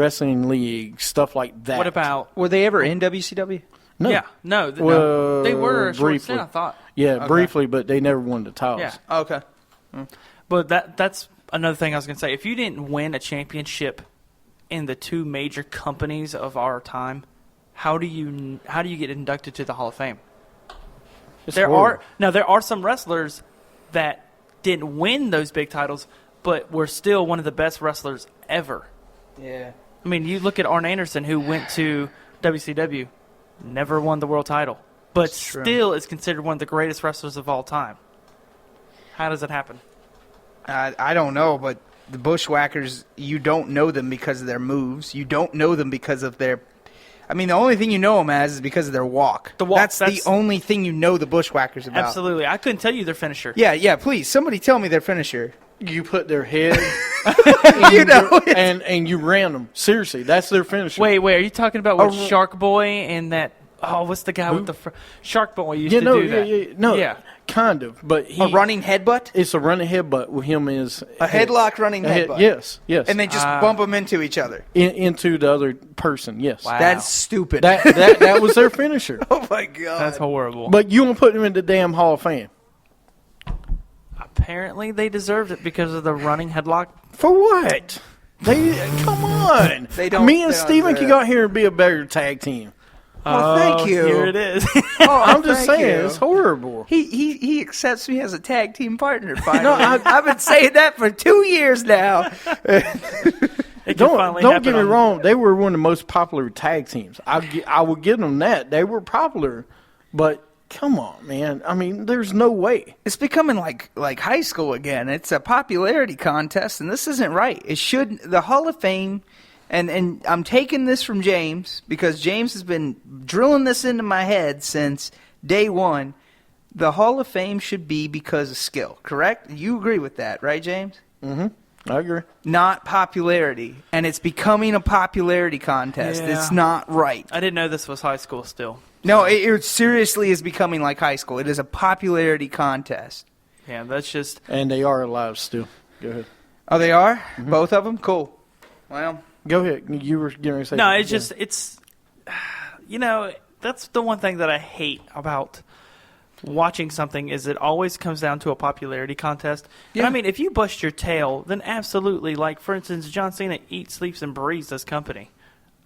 Wrestling League, stuff like that. What about? Were they ever in WCW? No. Yeah, no, Well, they were a short briefly. stint, I thought. Yeah, Okay. briefly, but they never won the titles. Yeah. Oh, okay. But that's another thing I was going to say. If you didn't win a championship in the two major companies of our time, how do you get inducted to the Hall of Fame? It's There horrible. are some wrestlers that didn't win those big titles, but were still one of the best wrestlers ever. Yeah. I mean, you look at Arn Anderson, who went to WCW, never won the world title, but It's true. still is considered one of the greatest wrestlers of all time. How does it happen? I don't know, but the Bushwhackers, you don't know them because of their moves. You don't know them because of their... I mean, the only thing you know them as is because of their walk. The walk, That's the only thing you know the Bushwhackers about. Absolutely. I couldn't tell you their finisher. Yeah, please. Somebody tell me their finisher. You put their head You know, and you ran them. Seriously, that's their finisher. Wait, are you talking about with Oh, Shark Boy and that... Oh, what's the guy with the... Shark Boy used yeah, to no, do that. yeah, no, Yeah. kind of, but he a running headbutt? It's a running headbutt with him is A headlock running headbutt. Yes, And they just bump them into each other. into the other person. Yes, Wow. That's stupid. that was their finisher. Oh, my God. That's horrible. But you won't put them in the damn Hall of Fame Apparently they deserved it because of the running headlock. for what? They come on. They don't- Me and they don't Steven deserve can it. go out here and be a better tag team. Oh, thank you. Here it is. Oh, I'm just thank saying you. it's horrible. He accepts me as a tag team partner finally. No, I've been saying that for 2 years now. It can finally Don't happen get me on- wrong. They were one of the most popular tag teams. I will give them that. They were popular, but come on, man. I mean, there's no way. It's becoming like high school again. It's a popularity contest, and this isn't right. It should the Hall of Fame, and I'm taking this from James because James has been drilling this into my head since day one. The Hall of Fame should be because of skill, correct? You agree with that, right, James? I agree. Not popularity, and it's becoming a popularity contest. Yeah. It's not right. I didn't know this was high school still. No, it seriously is becoming like high school. It is a popularity contest. Yeah, that's just... And they are alive still. Go ahead. Oh, they are? Both of them? Cool. Well, Go ahead. You were going to say No, something. it's just... It's... You know, that's the one thing that I hate about watching something is it always comes down to a popularity contest. Yeah. And I mean, if you bust your tail, then absolutely, like, for instance, John Cena eats, sleeps, and breathes this company.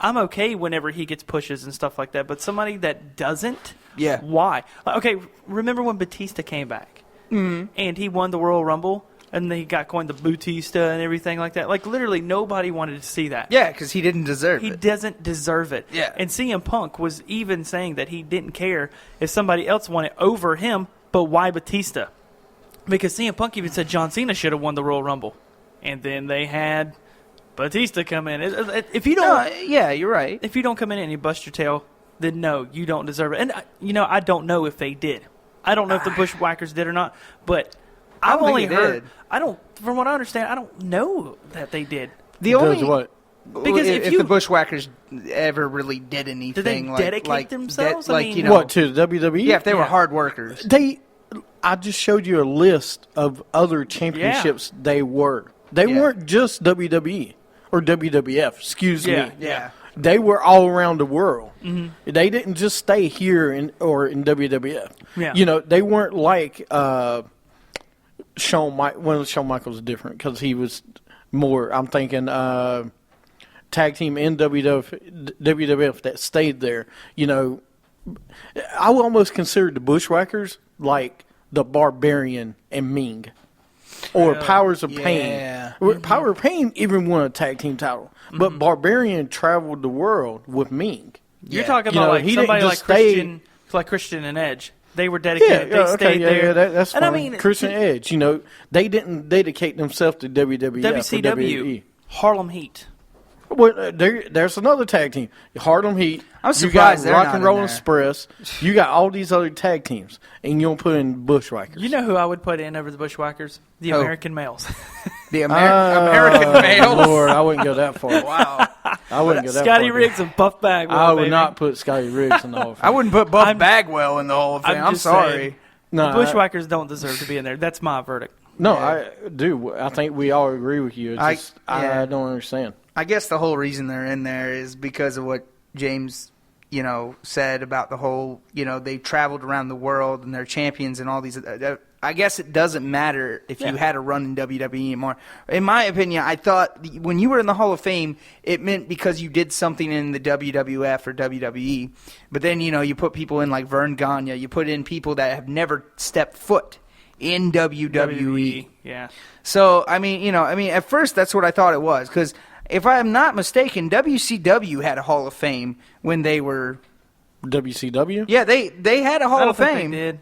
I'm okay whenever he gets pushes and stuff like that, but somebody that doesn't, Yeah. why? Okay, remember when Batista came back and he won the Royal Rumble and then he got coined the Batista and everything like that? Like, literally nobody wanted to see that. yeah, because he didn't deserve He it. doesn't deserve it. Yeah. And CM Punk was even saying that he didn't care if somebody else won it over him, but why Batista? Because CM Punk even said John Cena should have won the Royal Rumble. And then they had Batista come in. If you don't, Yeah, you're right. if you don't come in and you bust your tail, then no, you don't deserve it. And I don't know if they did. I don't know if the Bushwhackers did or not. But I've don't think only they heard. did. I don't. From what I understand, I don't know that they did. The Does only what? Because if, if you- the Bushwhackers ever really did anything, Did they like, dedicate like, themselves? I like mean- you know, What, to the WWE? yeah, if they were Yeah. hard workers. I just showed you a list of other championships they were. They Yeah. weren't just WWE or WWF, excuse Yeah, me. yeah. They were all around the world. They didn't just stay here in WWF. Yeah. You know, they weren't like Shawn Michaels. Well, Shawn Michaels is different because he was more, I'm thinking, tag team in WWF that stayed there. You know, I would almost consider the Bushwhackers like the Barbarian and Ming. Or Powers of Pain. Yeah. Power of Pain even won a tag team title. But Barbarian traveled the world with Ming. You're Yeah. talking You about know, like he didn't somebody just stay- like Christian and Edge. They were dedicated. They stayed there. that's fine. And I mean, Christian Edge, you know, they didn't dedicate themselves to WWF or WCW, WWE. Harlem Heat. Well, there's another tag team, Harlem Heat. I'm you surprised got they're Rock not and in Roll there. Express. You got all these other tag teams, and you don't put in Bushwhackers. You know who I would put in over the Bushwhackers? The Who? American Males. The American male. Lord, I wouldn't go that far. Wow. I wouldn't go that Scotty far. Riggs and Buff Bagwell. I would baby. not put Scotty Riggs in the Hall of Fame. I wouldn't put Buff I'm- Bagwell in the Hall of Fame. I'm just sorry. saying, No, the Bushwhackers don't deserve to be in there. That's my verdict. No, I do. I think we all agree with you. It's just, I yeah. don't understand. I guess the whole reason they're in there is because of what James, said about the whole, they traveled around the world and they're champions and all these. I guess it doesn't matter if you had a run in WWE anymore. In my opinion, I thought when you were in the Hall of Fame, it meant because you did something in the WWF or WWE. But then, you put people in like Vern Gagne. You put in people that have never stepped foot in WWE. Yeah. So, at first that's what I thought it was. Because if I'm not mistaken, WCW had a Hall of Fame when they were... WCW? Yeah, they had a I Hall don't of think Fame. they did.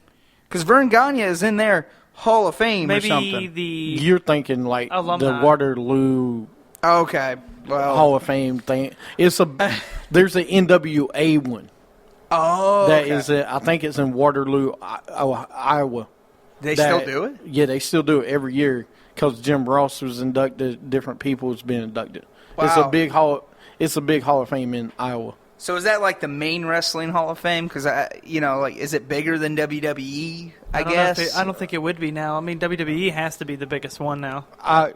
Because Vern Gagne is in their Hall of Fame Maybe or something. You're thinking like Alumni. the Waterloo Okay. Well. Hall of Fame thing. There's an NWA one. Oh, That okay. is I think it's in Waterloo, Iowa. They That- still do it? Yeah, they still do it every year because Jim Ross was inducted. Different people has been inducted. It's Wow. a big hall. It's a big Hall of Fame in Iowa. So is that like the main wrestling Hall of Fame? Because, is it bigger than WWE, I don't know guess? if I don't think it would be now. I mean, WWE has to be the biggest one now.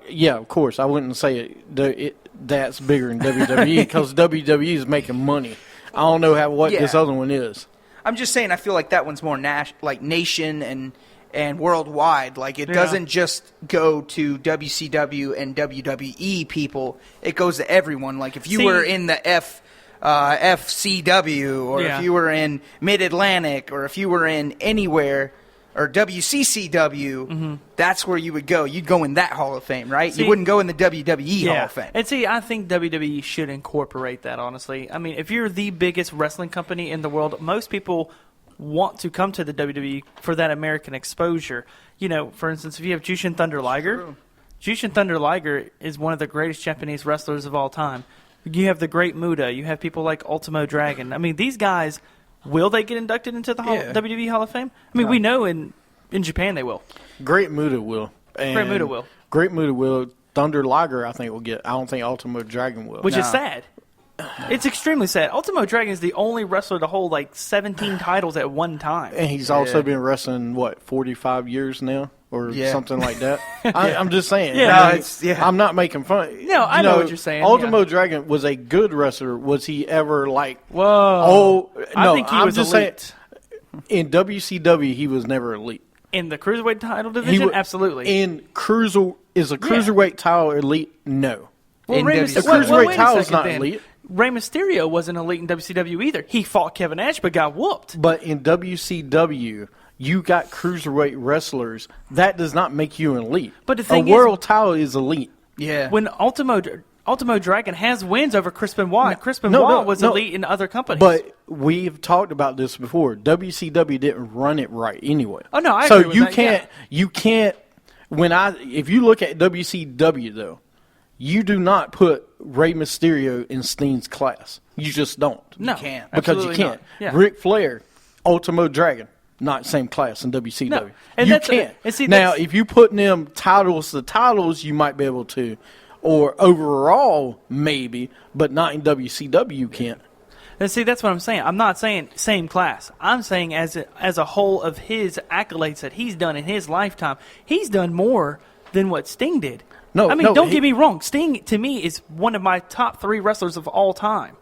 Yeah, of course. I wouldn't say that's bigger than WWE because WWE is making money. I don't know what Yeah. this other one is. I'm just saying I feel like that one's more nation and worldwide. Like, it Yeah. doesn't just go to WCW and WWE people. It goes to everyone. Like, if you See- were in the FCW or Yeah. if you were in Mid-Atlantic or if you were in anywhere or WCCW, that's where you would go. You'd go in that Hall of Fame, right? See- you wouldn't go in the WWE Hall of Fame. And see, I think WWE should incorporate that, honestly. I mean, if you're the biggest wrestling company in the world, most people want to come to the WWE for that American exposure. For instance, if you have Jushin Thunder Liger, True. Jushin Thunder Liger is one of the greatest Japanese wrestlers of all time. You have the Great Muta. You have people like Ultimo Dragon. I mean, these guys, will they get inducted into the Yeah. WWE Hall of Fame? I mean, we know in Japan they will. Great Muta will. Great Muta will. Great Muta will. Thunder Liger, I think, will get. I don't think Ultimo Dragon will. Which is No. sad. It's extremely sad. Ultimo Dragon is the only wrestler to hold like 17 titles at one time. And he's also Yeah. been wrestling, 45 years now? Or Yeah. something like that. I'm just saying. Yeah. No, I mean, it's- yeah. I'm not making fun. No, I know what you're saying, Ultimo yeah. Dragon was a good wrestler. Was he ever like... Whoa. Oh, no, I think he I'm was just elite. saying, in WCW, he was never elite. In the Cruiserweight title He division? wa- Absolutely. In is a Cruiserweight title elite? No. well, in Rey WCW. The Mysterio- Cruiserweight wait a title is second not then. elite. Rey Mysterio wasn't elite in WCW either. He fought Kevin Nash but got whooped. But in WCW, you got Cruiserweight wrestlers. That does not make you an elite. But the thing a is- world title is elite. Yeah. When Ultimo Dragon has wins over Chris Benoit. Chris Benoit no, was no. elite in other companies. But we've talked about this before. WCW didn't run it right anyway. Oh, no, I so agree with you that, can't yeah. you can't if you look at WCW though, you do not put Rey Mysterio in Steen's class. You just don't. no, can't. Because you absolutely can't. not. Yeah. Ric Flair, Ultimo Dragon, not same class in WCW. No, and you that's- can't. and see, now, that's- if you put them titles to titles, you might be able to. Or overall, maybe, but not in WCW, you can't. And see, that's what I'm saying. I'm not saying same class. I'm saying as a whole of his accolades that he's done in his lifetime, he's done more than what Sting did. No, I mean, no, don't he- get me wrong. Sting, to me, is one of my top 3 wrestlers of all time.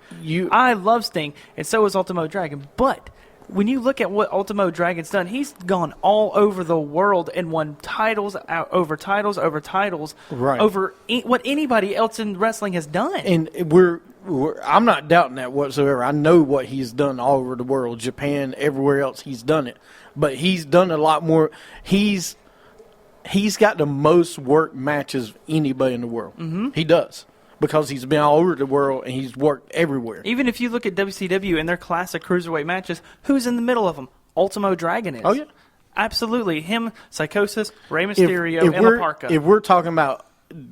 I love Sting, and so is Ultimo Dragon. But when you look at what Ultimo Dragon's done, he's gone all over the world and won titles over titles over titles Right. over what anybody else in wrestling has done. And I'm not doubting that whatsoever. I know what he's done all over the world, Japan, everywhere else he's done it. But he's done a lot more. He's got the most work matches of anybody in the world. Mm-hmm. He does. Because he's been all over the world and he's worked everywhere. Even if you look at WCW and their classic cruiserweight matches, who's in the middle of them? Ultimo Dragon is. Oh, yeah. Absolutely. Him, Psychosis, Rey Mysterio, and we're, La Parka. if we're talking about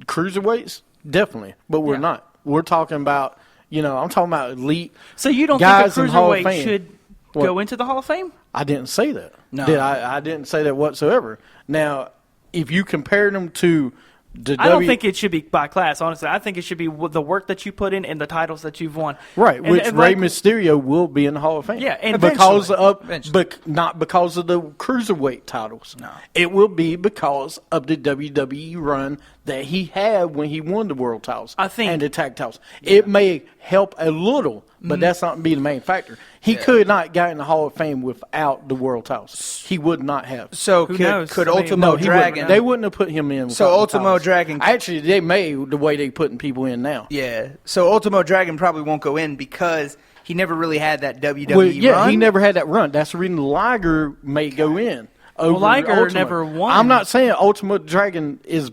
cruiserweights, definitely. But we're Yeah. not. We're talking about, I'm talking about elite. So you don't guys think in a Hall of cruiserweight Fame. should What? go into the Hall of Fame? I didn't say that. No. Did I didn't say that whatsoever. Now, if you compare them to I don't think it should be by class, honestly. I think it should be the work that you put in and the titles that you've won. Right, And- which and Rey like- Mysterio will be in the Hall of Fame. Yeah, and because of Eventually. not because of the cruiserweight titles. No. It will be because of the WWE run that he had when he won the world titles. I think- and the tag titles. It may help a little, but that's not be the main factor. He could not get in the Hall of Fame without the world titles. He would not have. So Who could, knows? could I mean, Ultimo No, he Dragon? wouldn't. They wouldn't have put him in. So without the Ultimo titles. Dragon- Actually, they may the way they putting people in now. Yeah. So Ultimo Dragon probably won't go in because he never really had that WWE Well, yeah, run. he never had that run. That's the reason Liger may go in. Over Liger Ultimate. never won. I'm not saying Ultimate Dragon is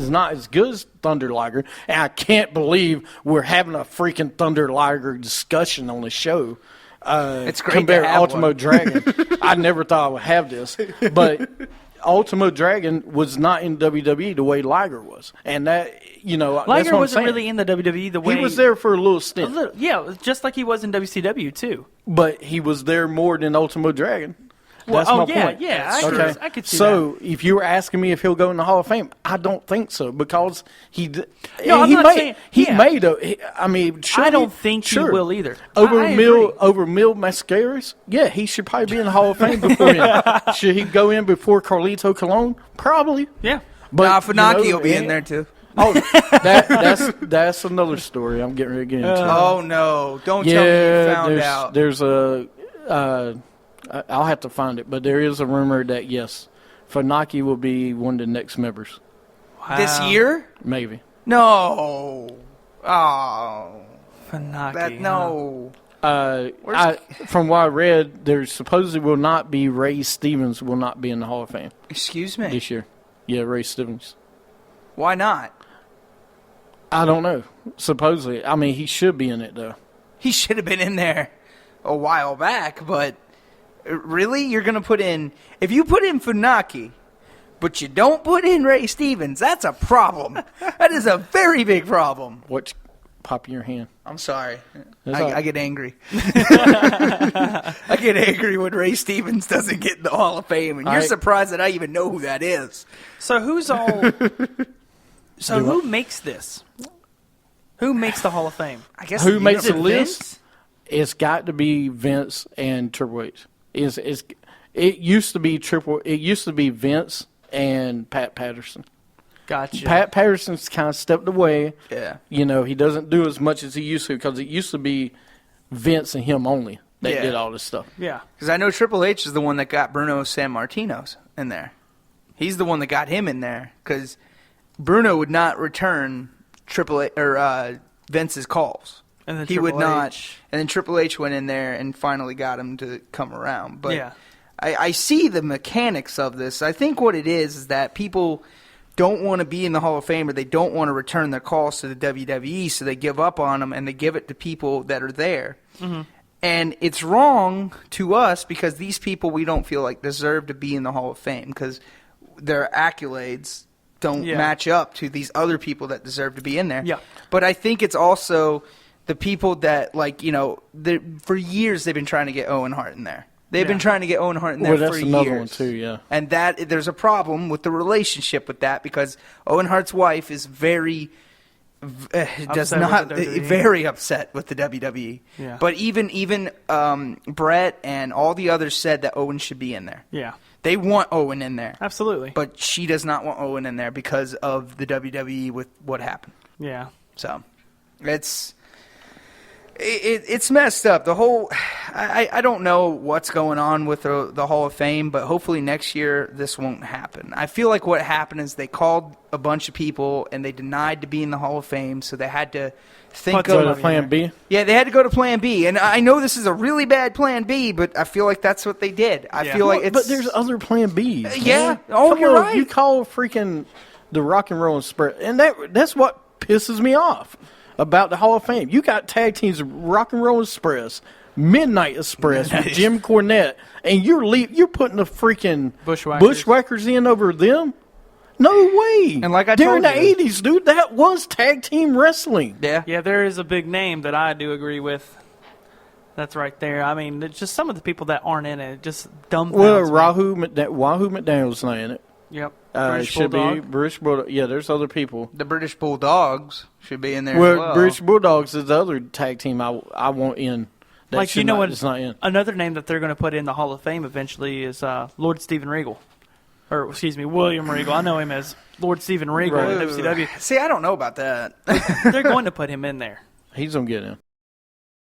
not as good as Thunder Liger, and I can't believe we're having a freaking Thunder Liger discussion on the show. It's great to compared have Ultimate one. Dragon. I never thought I would have this, but Ultimate Dragon was not in WWE the way Liger was, and that that's Liger what I'm wasn't saying. really in the WWE the way He was there for a little A stint, little, yeah, just like he was in WCW too. but he was there more than Ultimate Dragon. That's oh, my yeah, point. yeah, I could see so if you were asking me if he'll go in the Hall of Fame, I don't think so because No, I'm he not made saying- he yeah. made a. I mean, should I don't he? think he Sure. will either. Over I Mil agree. over Mil Mascaras, yeah, he should probably be in the Hall of Fame before him. Should he go in before Carlito Colon? Probably. Yeah. But Nah, Funaki you know, will be in there too. Oh, that's another story. I'm getting ready to get into. Oh no! Don't tell me you found there's, out. There's I'll have to find it, but there is a rumor that yes, Funaki will be one of the next members, This Wow. year? maybe. No. Oh. Funaki, That no. From what I read, there supposedly will not be Ray Stevens will not be in the Hall of Fame Excuse me. this year. Yeah, Ray Stevens. Why not? I don't know. Supposedly, I mean, he should be in it though. He should have been in there a while back, but really? You're going to put in... If you put in Funaki, but you don't put in Ray Stevens, that's a problem. That is a very big problem. What's pop in your hand? I'm sorry. That's all right. I get angry. I get angry when Ray Stevens doesn't get in the Hall of Fame, and you're I- surprised that I even know who that is. So who's all? So Do who what? makes this? Who makes the Hall of Fame? I guess Who makes the Vince? list? It's got to be Vince and Triple H. It used to be It used to be Vince and Pat Patterson. Gotcha. Pat Patterson's kind of stepped away. Yeah. You know, he doesn't do as much as he used to because it used to be Vince and him only that Yeah. did all this stuff. Yeah. Because I know Triple H is the one that got Bruno Sammartino's in there. He's the one that got him in there because Bruno would not return Triple H or Vince's calls. And then He would Triple not. H. And then Triple H went in there and finally got him to come around. But Yeah. I see the mechanics of this. I think what it is that people don't want to be in the Hall of Fame or they don't want to return their calls to the WWE, so they give up on them and they give it to people that are there. Mm-hmm. And it's wrong to us because these people we don't feel like deserve to be in the Hall of Fame because their accolades don't Yeah. match up to these other people that deserve to be in there. Yeah. But I think it's also the people that, like, you know, for years they've been trying to get Owen Hart in there. They've been Yeah. trying to get Owen Hart in there Well, that's for another years. one too, yeah. And that there's a problem with the relationship with that because Owen Hart's wife is very does Upset with not the WWE. very upset with the WWE. Yeah. But even Brett and all the others said that Owen should be in there. Yeah. They want Owen in there, Absolutely. but she does not want Owen in there because of the WWE with what happened. Yeah. So it's messed up. The whole I don't know what's going on with the Hall of Fame, but hopefully next year this won't happen. I feel like what happened is they called a bunch of people and they denied to be in the Hall of Fame, so they had to think Put So of the plan B. yeah, they had to go to Plan B, and I know this is a really bad Plan B, but I feel like that's what they did. I Yeah. feel like it's But there's other Plan Bs. Yeah. man. Oh, Come you're on, right. You call freaking the Rock and Roll Express, and that's what pisses me off about the Hall of Fame. You got tag teams, Rock and Roll Express, Midnight Express with Jim Cornette, and you're putting the freaking Bushwhackers. in over them. No way. And like I during told the you- 80s, dude, that was tag team wrestling. yeah. Yeah, there is a big name that I do agree with. That's right there. I mean, it's just some of the people that aren't in it, just dumb. Well, Wahoo McDaniel's not in it. Yep. It British should Bulldog. be British Bulldog. Yeah, there's other people. The British Bulldogs should be in there Well, as well. British Bulldogs is the other tag team I want in. That Like, should you know not, what? it's not in. Another name that they're going to put in the Hall of Fame eventually is Lord Steven Regal. Or, excuse me, William Regal. I know him as Lord Steven Regal in Ooh. WCW. See, I don't know about that. They're going to put him in there. He's gonna get in.